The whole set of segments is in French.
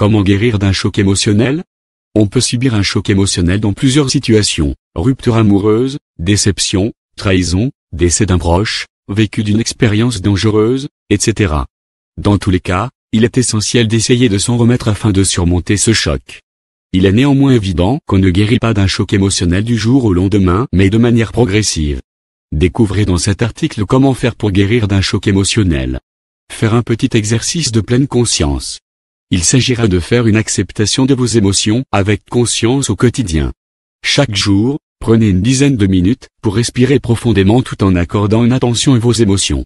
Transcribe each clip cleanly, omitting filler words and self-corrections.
Comment guérir d'un choc émotionnel? On peut subir un choc émotionnel dans plusieurs situations: rupture amoureuse, déception, trahison, décès d'un proche, vécu d'une expérience dangereuse, etc. Dans tous les cas, il est essentiel d'essayer de s'en remettre afin de surmonter ce choc. Il est néanmoins évident qu'on ne guérit pas d'un choc émotionnel du jour au lendemain, mais de manière progressive. Découvrez dans cet article comment faire pour guérir d'un choc émotionnel. Faire un petit exercice de pleine conscience. Il s'agira de faire une acceptation de vos émotions avec conscience au quotidien. Chaque jour, prenez une dizaine de minutes pour respirer profondément tout en accordant une attention à vos émotions.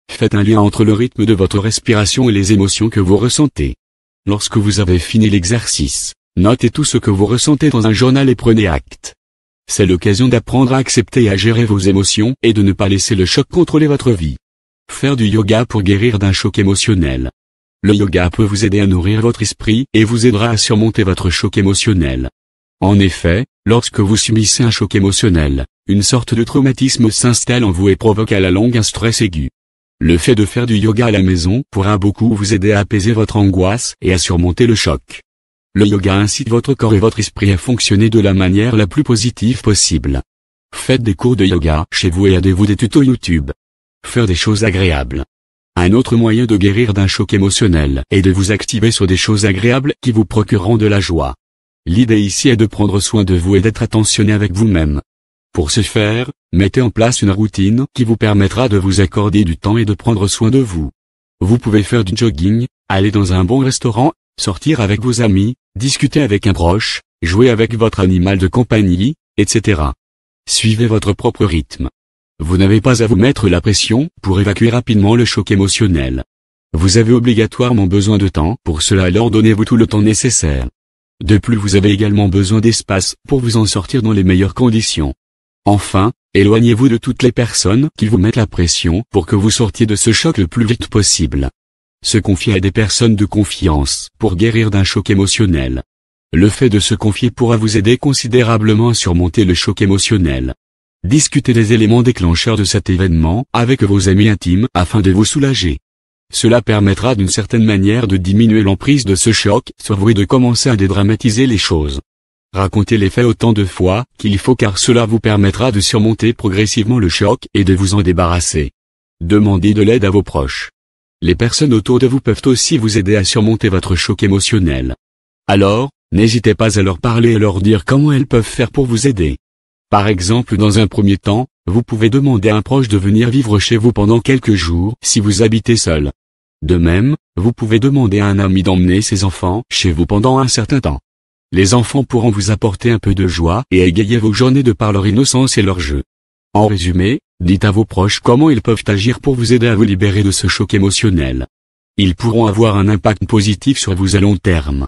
Faites un lien entre le rythme de votre respiration et les émotions que vous ressentez. Lorsque vous avez fini l'exercice, notez tout ce que vous ressentez dans un journal et prenez acte. C'est l'occasion d'apprendre à accepter et à gérer vos émotions et de ne pas laisser le choc contrôler votre vie. Faire du yoga pour guérir d'un choc émotionnel. Le yoga peut vous aider à nourrir votre esprit et vous aidera à surmonter votre choc émotionnel. En effet, lorsque vous subissez un choc émotionnel, une sorte de traumatisme s'installe en vous et provoque à la longue un stress aigu. Le fait de faire du yoga à la maison pourra beaucoup vous aider à apaiser votre angoisse et à surmonter le choc. Le yoga incite votre corps et votre esprit à fonctionner de la manière la plus positive possible. Faites des cours de yoga chez vous et aidez-vous des tutos YouTube. Faire des choses agréables. Un autre moyen de guérir d'un choc émotionnel est de vous activer sur des choses agréables qui vous procureront de la joie. L'idée ici est de prendre soin de vous et d'être attentionné avec vous-même. Pour ce faire, mettez en place une routine qui vous permettra de vous accorder du temps et de prendre soin de vous. Vous pouvez faire du jogging, aller dans un bon restaurant, sortir avec vos amis, discuter avec un proche, jouer avec votre animal de compagnie, etc. Suivez votre propre rythme. Vous n'avez pas à vous mettre la pression pour évacuer rapidement le choc émotionnel. Vous avez obligatoirement besoin de temps pour cela, alors donnez-vous tout le temps nécessaire. De plus, vous avez également besoin d'espace pour vous en sortir dans les meilleures conditions. Enfin, éloignez-vous de toutes les personnes qui vous mettent la pression pour que vous sortiez de ce choc le plus vite possible. Se confier à des personnes de confiance pour guérir d'un choc émotionnel. Le fait de se confier pourra vous aider considérablement à surmonter le choc émotionnel. Discutez des éléments déclencheurs de cet événement avec vos amis intimes afin de vous soulager. Cela permettra d'une certaine manière de diminuer l'emprise de ce choc sur vous et de commencer à dédramatiser les choses. Racontez les faits autant de fois qu'il faut, car cela vous permettra de surmonter progressivement le choc et de vous en débarrasser. Demandez de l'aide à vos proches. Les personnes autour de vous peuvent aussi vous aider à surmonter votre choc émotionnel. Alors, n'hésitez pas à leur parler et leur dire comment elles peuvent faire pour vous aider. Par exemple, dans un premier temps, vous pouvez demander à un proche de venir vivre chez vous pendant quelques jours si vous habitez seul. De même, vous pouvez demander à un ami d'emmener ses enfants chez vous pendant un certain temps. Les enfants pourront vous apporter un peu de joie et égayer vos journées de par leur innocence et leur jeu. En résumé, dites à vos proches comment ils peuvent agir pour vous aider à vous libérer de ce choc émotionnel. Ils pourront avoir un impact positif sur vous à long terme.